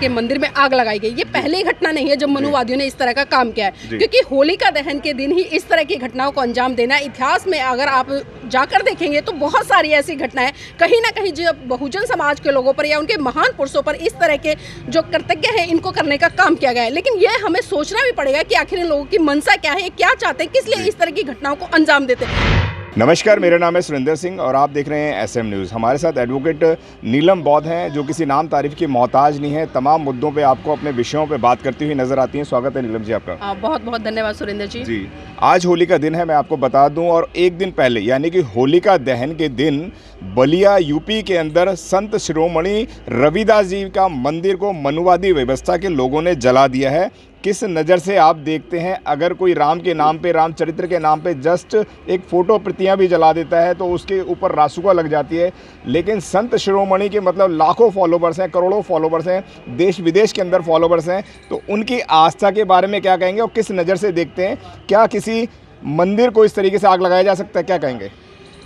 के मंदिर में आग लगाई गई। ये पहली घटना नहीं है जब मनुवादियों ने इस तरह का काम किया है, क्योंकि होलिका दहन के दिन ही इस तरह की घटनाओं को अंजाम देना, इतिहास में अगर आप जाकर देखेंगे तो बहुत सारी ऐसी घटनाएं कहीं ना कहीं जो बहुजन समाज के लोगों पर या उनके महान पुरुषों पर इस तरह के जो कृतज्ञ हैं इनको करने का काम किया गया है। लेकिन ये हमें सोचना भी पड़ेगा कि आखिर इन लोगों की मंशा क्या है, क्या चाहते हैं, किस लिए इस तरह की घटनाओं को अंजाम देते हैं। नमस्कार, मेरा नाम है सुरेंद्र सिंह और आप देख रहे हैं एसएम न्यूज़। हमारे साथ एडवोकेट नीलम बौद्ध हैं जो किसी नाम तारीफ की मोहताज नहीं है, तमाम मुद्दों पे आपको अपने विषयों पे बात करती हुई नजर आती हैं। स्वागत है नीलम जी आपका। बहुत बहुत धन्यवाद सुरेंद्र जी। आज होली का दिन है, मैं आपको बता दूं, और एक दिन पहले यानी कि होलिका दहन के दिन बलिया यूपी के अंदर संत शिरोमणि रविदास जी का मंदिर को मनुवादी व्यवस्था के लोगों ने जला दिया है। किस नज़र से आप देखते हैं? अगर कोई राम के नाम पे, रामचरित्र के नाम पे जस्ट एक फ़ोटो प्रतियां भी जला देता है तो उसके ऊपर रासुका लग जाती है, लेकिन संत शिरोमणि के मतलब लाखों फॉलोवर्स हैं, करोड़ों फॉलोवर्स हैं, देश विदेश के अंदर फॉलोवर्स हैं, तो उनकी आस्था के बारे में क्या कहेंगे और किस नज़र से देखते हैं? क्या किसी मंदिर को इस तरीके से आग लगाया जा सकता है, क्या कहेंगे?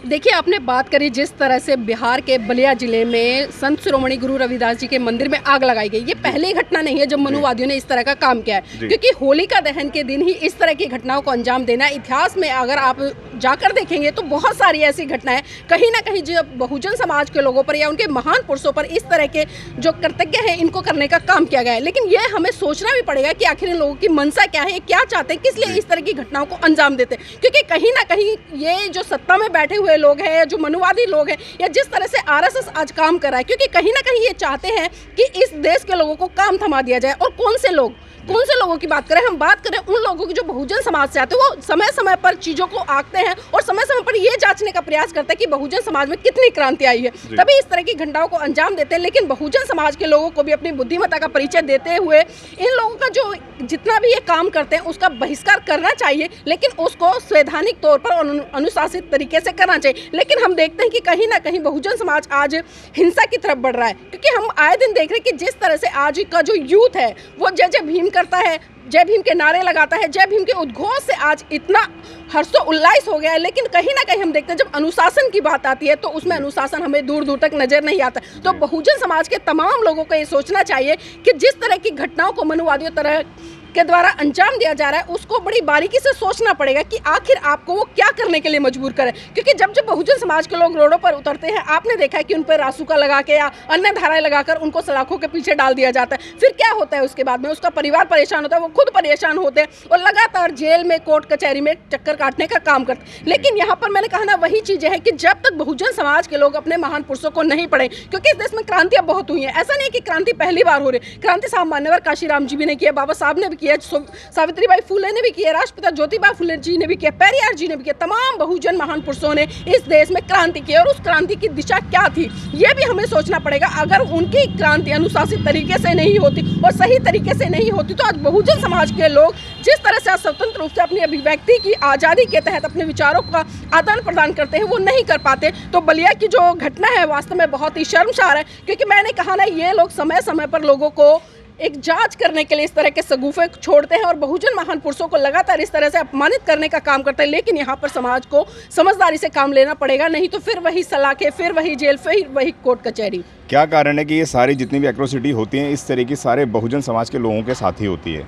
देखिए, आपने बात करी जिस तरह से बिहार के बलिया जिले में संत शिरोमणि गुरु रविदास जी के मंदिर में आग लगाई गई। ये पहली घटना नहीं है जब मनुवादियों ने इस तरह का काम किया है, क्योंकि होलिका दहन के दिन ही इस तरह की घटनाओं को अंजाम देना, इतिहास में अगर आप जाकर देखेंगे तो बहुत सारी ऐसी घटनाएं कहीं ना कहीं जो बहुजन समाज के लोगों पर या उनके महान पुरुषों पर इस तरह के जो कृतज्ञ हैं इनको करने का काम किया गया है। लेकिन ये हमें सोचना भी पड़ेगा कि आखिर इन लोगों की मंशा क्या है, क्या चाहते हैं, किस लिए इस तरह की घटनाओं को अंजाम देते हैं। क्योंकि कहीं ना कहीं ये जो सत्ता में बैठे हुए लोग हैं, जो मनुवादी लोग हैं, या जिस तरह से आरएसएस आज काम कर रहा है, क्योंकि कहीं ना कहीं ये चाहते हैं कि इस देश के लोगों को काम थमा दिया जाए। और कौन से लोगों की बात करें? हम बात करें उन लोगों की जो बहुजन समाज से आते हैं। वो समय समय पर चीज़ों को आंकते हैं और समय समय पर ये जांचने का प्रयास करते हैं कि बहुजन समाज में कितनी क्रांति आई है, तभी इस तरह की घटनाओं को अंजाम देते हैं। लेकिन बहुजन समाज के लोगों को भी अपनी बुद्धिमत्ता का परिचय देते हुए इन लोगों का जो जितना भी ये काम करते हैं उसका बहिष्कार करना चाहिए, लेकिन उसको संवैधानिक तौर पर अनुशासित तरीके से करना चाहिए। लेकिन हम देखते हैं कि कहीं ना कहीं बहुजन समाज आज हिंसा की तरफ बढ़ रहा है, क्योंकि हम आए दिन देख रहे हैं कि जिस तरह से आज का जो यूथ है वो जय जय भीम करता है, जय भीम के नारे लगाता है, जय भीम के उद्घोष से आज इतना हर्षो उल्लास हो गया है। लेकिन कहीं ना कहीं हम देखते हैं जब अनुशासन की बात आती है तो उसमें अनुशासन हमें दूर दूर तक नजर नहीं आता। तो बहुजन समाज के तमाम लोगों को ये सोचना चाहिए कि जिस तरह की घटनाओं को मनुवादियों तरह के द्वारा अंजाम दिया जा रहा है उसको बड़ी बारीकी से सोचना पड़ेगा कि आखिर आपको वो क्या करने के लिए मजबूर करे। क्योंकि जब बहुजन समाज के लोग रोडों पर उतरते हैं, आपने देखा है कि उन पर रासुका लगा के या अन्य धाराएं लगाकर उनको सलाखों के पीछे डाल दिया जाता है। फिर क्या होता है उसके बाद में? उसका परिवार परेशान होता है, वो खुद परेशान होते हैं और लगातार जेल में, कोर्ट कचहरी में चक्कर काटने का काम करते हैं। लेकिन यहाँ पर मैंने कहा ना, वही चीजें हैं कि जब तक बहुजन समाज के लोग अपने महान पुरुषों को नहीं पढ़े, क्योंकि इस देश में क्रांतियां बहुत हुई हैं, ऐसा नहीं कि क्रांति पहली बार हो रही। क्रांति साहब मान्यवर काशीराम जी भी ने किया, बाबा साहब ने भी किया, सावित्रीबाई फुले ने भी किया, राष्ट्रपिता ज्योतिबा फुले जी ने भी किया, पेरियार जी ने भी किया। तमाम बहुजन महान पुरुषों ने इस देश में क्रांति की, और उस क्रांति की दिशा क्या थी ये भी हमें सोचना पड़ेगा। अगर उनकी क्रांति अनुशासित तरीके से नहीं होती और सही तरीके से नहीं होती तो आज बहुजन समाज के लोग जिस तरह से स्वतंत्र रूप से अपनी अभिव्यक्ति की आज़ादी के तहत अपने विचारों का आदान प्रदान करते हैं वो नहीं कर पाते। तो बलिया की जो घटना है वास्तव में बहुत ही शर्मसार है, क्योंकि मैंने कहा ना, ये लोग समय समय पर लोगों को एक जांच करने के लिए इस तरह के सगुफे छोड़ते हैं और बहुजन महान पुरुषों को लगातार इस तरह से अपमानित करने का काम करते हैं। लेकिन यहाँ पर समाज को समझदारी से काम लेना पड़ेगा, नहीं तो फिर वही सलाखें, फिर वही जेल, फिर वही कोर्ट कचहरी। क्या कारण है कि ये सारी जितनी भी एट्रोसिटी होती हैं इस तरह की सारे बहुजन समाज के लोगों के साथ ही होती है?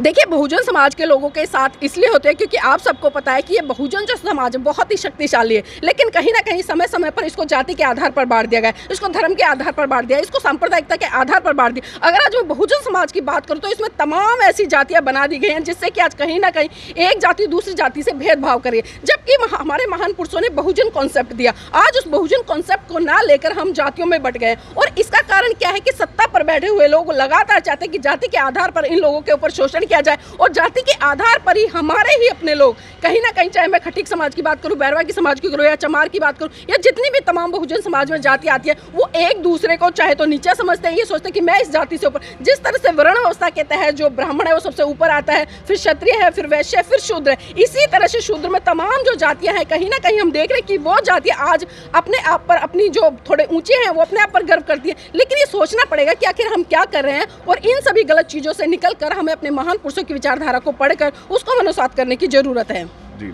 देखिए, बहुजन समाज के लोगों के साथ इसलिए होते हैं क्योंकि आप सबको पता है कि ये बहुजन जो समाज है बहुत ही शक्तिशाली है, लेकिन कहीं ना कहीं समय समय पर इसको जाति के आधार पर बांट दिया गया, इसको धर्म के आधार पर बांट दिया, इसको सांप्रदायिकता के आधार पर बांट दिया। अगर आज मैं बहुजन समाज की बात करूँ तो इसमें तमाम ऐसी जातियां बना दी गई हैं जिससे कि आज कहीं ना कहीं एक जाति दूसरी जाति से भेदभाव करे, जबकि हमारे महान पुरुषों ने बहुजन कॉन्सेप्ट दिया। आज उस बहुजन कॉन्सेप्ट को ना लेकर हम जातियों में बट गए, और इसका कारण क्या है कि सत्ता पर बैठे हुए लोग लगातार चाहते हैं कि जाति के आधार पर इन लोगों के ऊपर शोषण किया जाए, और जाति के आधार पर ही हमारे ही अपने लोग कहीं ना कहीं, चाहे मैं खटीक समाज की बात करूं, बैरवा की समाज की करूं, या चमार की बात करूं, या जितनी भी तमाम बहुजन समाज में जाति आती है, वो एक दूसरे को चाहे तो नीचा समझते हैं, ये सोचते हैं कि मैं इस जाति से ऊपर। जिस तरह से वर्ण व्यवस्था के तहत जो ब्राह्मण है वो सबसे ऊपर आता है, फिर क्षत्रिय है, फिर वैश्य है, फिर शूद्र है, इसी तरह से शूद्र में तमाम जो जातियां हैं कहीं ना कहीं हम देख रहे हैं कि वो जातियां आज अपने आप पर, अपनी जो थोड़े ऊंचे हैं वो अपने आप पर गर्व करती है। लेकिन ये सोचना पड़ेगा कि आखिर हम क्या कर रहे हैं, और इन सभी गलत चीज़ों से निकल कर हमें अपने महान पुरुषों की विचारधारा को पढ़कर उसको मनोसात करने की जरूरत है। जी,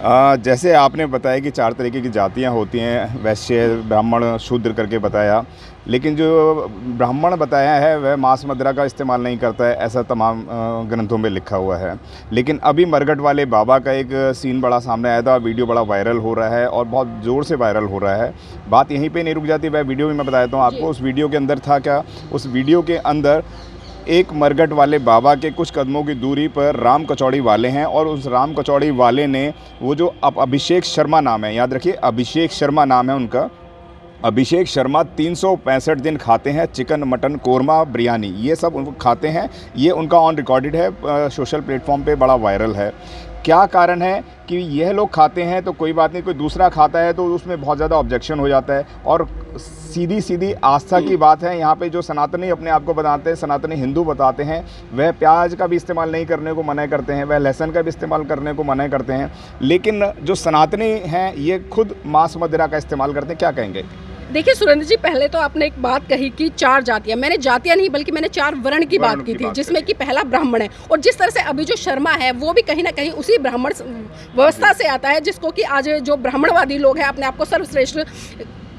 जैसे आपने बताया कि 4 तरीके की जातियाँ होती हैं, वैश्य, ब्राह्मण, शूद्र करके बताया, लेकिन जो ब्राह्मण बताया है वह मांस मदिरा का इस्तेमाल नहीं करता है, ऐसा तमाम ग्रंथों में लिखा हुआ है। लेकिन अभी मरघट वाले बाबा का एक सीन बड़ा सामने आया था, वीडियो बड़ा वायरल हो रहा है और बहुत ज़ोर से वायरल हो रहा है। बात यहीं पे नहीं रुक जाती, वह वीडियो भी मैं बताता हूँ आपको। उस वीडियो के अंदर था क्या, उस वीडियो के अंदर एक मरघट वाले बाबा के कुछ कदमों की दूरी पर राम कचौड़ी वाले हैं और उस राम कचौड़ी वाले ने वो जो अभिषेक शर्मा नाम है, याद रखिए अभिषेक शर्मा नाम है उनका, अभिषेक शर्मा 365 दिन खाते हैं चिकन, मटन, कोरमा, बिरयानी, ये सब उनको खाते हैं। ये उनका ऑन रिकॉर्डेड है, सोशल प्लेटफॉर्म पे बड़ा वायरल है। क्या कारण है कि यह लोग खाते हैं तो कोई बात नहीं, कोई दूसरा खाता है तो उसमें बहुत ज़्यादा ऑब्जेक्शन हो जाता है। और सीधी सीधी आस्था की बात है, यहाँ पे जो सनातनी अपने आप को बताते हैं, सनातनी हिंदू बताते हैं, वह प्याज का भी इस्तेमाल नहीं करने को मना करते हैं, वह लहसुन का भी इस्तेमाल करने को मना करते हैं। लेकिन जो सनातनी हैं ये खुद मांस मदिरा का इस्तेमाल करते हैं। क्या कहेंगे? देखिए सुरेंद्र जी, पहले तो आपने एक बात कही कि 4 जातियां, मैंने जातियां नहीं बल्कि मैंने 4 वर्ण की बात की थी, जिसमें कि पहला ब्राह्मण है। और जिस तरह से अभी जो शर्मा है वो भी कहीं ना कहीं उसी ब्राह्मण व्यवस्था से आता है, जिसको कि आज जो ब्राह्मणवादी लोग हैं अपने आप को सर्वश्रेष्ठ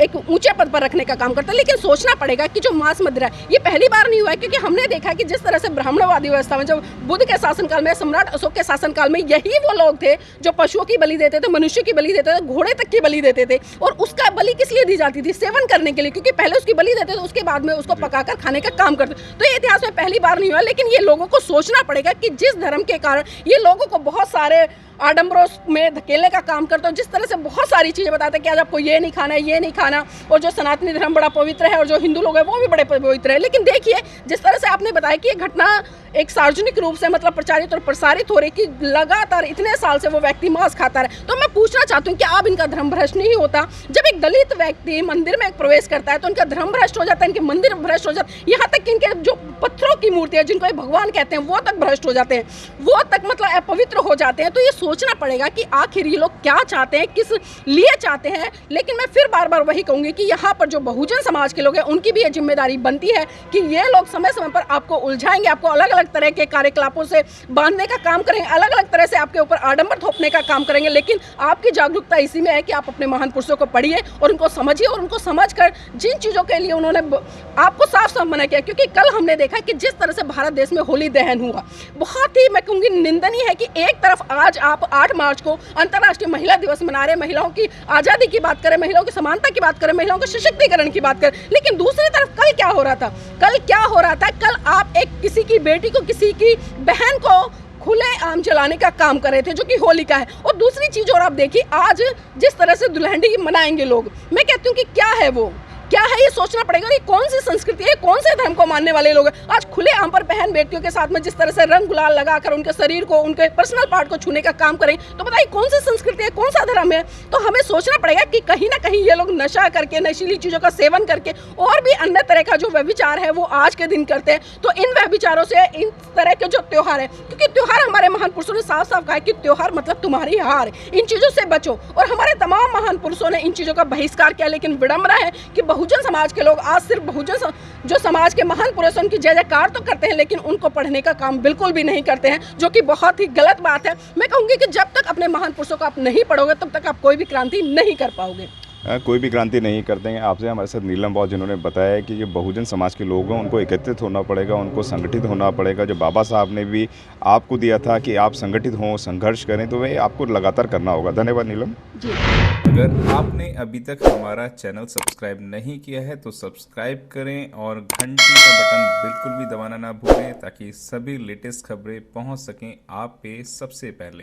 एक ऊंचे पद पर रखने का काम करता है। लेकिन सोचना पड़ेगा कि जो मांस मदिरा ये पहली बार नहीं हुआ है, क्योंकि हमने देखा कि जिस तरह से ब्राह्मणवादी व्यवस्था में जब बुद्ध के शासनकाल में, सम्राट अशोक के शासनकाल में, यही वो लोग थे जो पशुओं की बलि देते थे, मनुष्य की बलि देते थे, घोड़े तक की बलि देते थे। और उसका बलि किस लिए दी जाती थी? सेवन करने के लिए, क्योंकि पहले उसकी बलि देते थे, उसके बाद में उसको पकाकर खाने का काम करते। तो ये इतिहास में पहली बार नहीं हुआ। लेकिन ये लोगों को सोचना पड़ेगा कि जिस धर्म के कारण ये लोगों को बहुत सारे आडंबरों में धकेलने का काम करते हो, जिस तरह से बहुत सारी चीज़ें बताते हैं कि आज आपको ये नहीं खाना है, ये नहीं खाना, और जो सनातनी धर्म बड़ा पवित्र है और जो हिंदू लोग हैं वो भी बड़े पवित्र है। लेकिन देखिए जिस तरह से आपने बताया कि ये घटना एक सार्वजनिक रूप से मतलब प्रचारित और प्रसारित हो रही कि लगातार इतने साल से वो व्यक्ति मांस खाता रहे, तो मैं पूछना चाहती हूँ कि अब इनका धर्म भ्रष्ट नहीं होता? जब एक दलित व्यक्ति मंदिर में प्रवेश करता है तो इनका धर्म भ्रष्ट हो जाता है, इनके मंदिर भ्रष्ट हो जाते हैं, यहाँ तक कि इनके जो पत्थरों की मूर्ति है जिनको भगवान कहते हैं वो तक भ्रष्ट हो जाते हैं, वो तक मतलब अपवित्र हो जाते हैं। तो ये सोचना पड़ेगा कि आखिर ये लोग क्या चाहते हैं, किस लिए चाहते हैं। लेकिन मैं फिर बार बार वही कहूंगी कि यहाँ पर जो बहुजन समाज के लोग हैं उनकी भी ये जिम्मेदारी बनती है कि ये लोग समय समय पर आपको उलझाएंगे, आपको अलग अलग तरह के कार्यकलापों से बांधने का काम करेंगे, अलग अलग तरह से आपके ऊपर आडंबर थोपने का काम करेंगे। लेकिन आपकी जागरूकता इसी में है कि आप अपने महान पुरुषों को पढ़िए और उनको समझिए, और उनको समझकर जिन चीज़ों के लिए उन्होंने आपको साफ साफ मना किया। क्योंकि कल हमने देखा कि जिस तरह से भारत देश में होली दहन हुआ, बहुत ही मैं कहूँगी निंदनीय है कि एक तरफ आज आप 8 मार्च को अंतर्राष्ट्रीय महिला दिवस मना रहे, महिलाओं की आज़ादी की बात करें, महिलाओं की समानता की बात करें, महिलाओं के सशक्तिकरण की बात करें, लेकिन दूसरी तरफ कल क्या हो रहा था? कल आप एक किसी की बेटी को, किसी की बहन को खुले आम जलाने का काम कर रहे थे, जो कि होली का है। और दूसरी चीज और आप देखिए, आज जिस तरह से दुल्हनडी मनाएंगे लोग, मैं कहती हूँ कि क्या है वो, क्या है ये सोचना पड़ेगा। ये कौन सी संस्कृति है, कौन से धर्म को मानने वाले लोग हैं? आज खुले आम पर बहन बेटियों के साथ में जिस तरह से रंग गुलाल लगाकर उनके शरीर को, उनके पर्सनल पार्ट को छूने का काम करें, तो बताइए कौन सी संस्कृति है, कौन सा धर्म है? तो हमें सोचना पड़ेगा कि कहीं ना कहीं ये लोग नशा करके, नशीली चीजों का सेवन करके और भी अन्य तरह का जो व्यभिचार है वो आज के दिन करते हैं। तो इन व्यभिचारों से, इन तरह के जो त्योहार है, क्योंकि त्योहार हमारे महान पुरुषों ने साफ साफ कहा कि त्योहार मतलब तुम्हारी हार, इन चीजों से बचो। और हमारे तमाम महान पुरुषों ने इन चीजों का बहिष्कार किया। लेकिन विडंबना है कि बहुजन समाज के लोग आज सिर्फ बहुजन जो समाज के महान पुरुष उनकी जय जयकार तो करते हैं, लेकिन उनको पढ़ने का काम बिल्कुल भी नहीं करते हैं, जो कि बहुत ही गलत बात है। मैं कहूंगी कि जब तक अपने महान पुरुषों को आप नहीं पढ़ोगे तब तक आप कोई भी क्रांति नहीं कर पाओगे। कोई भी क्रांति नहीं करते हैं। आपसे हमारे साथ नीलम बाबू जिन्होंने बताया कि जो बहुजन समाज के लोग हैं उनको एकत्रित होना पड़ेगा, उनको संगठित होना पड़ेगा। जो बाबा साहब ने भी आपको दिया था कि आप संगठित हों, संघर्ष करें, तो वह आपको लगातार करना होगा। धन्यवाद नीलम जी। अगर आपने अभी तक हमारा चैनल सब्सक्राइब नहीं किया है तो सब्सक्राइब करें और घंटी का बटन बिल्कुल भी दबाना ना भूलें, ताकि सभी लेटेस्ट खबरें पहुंच सकें आप पे सबसे पहले।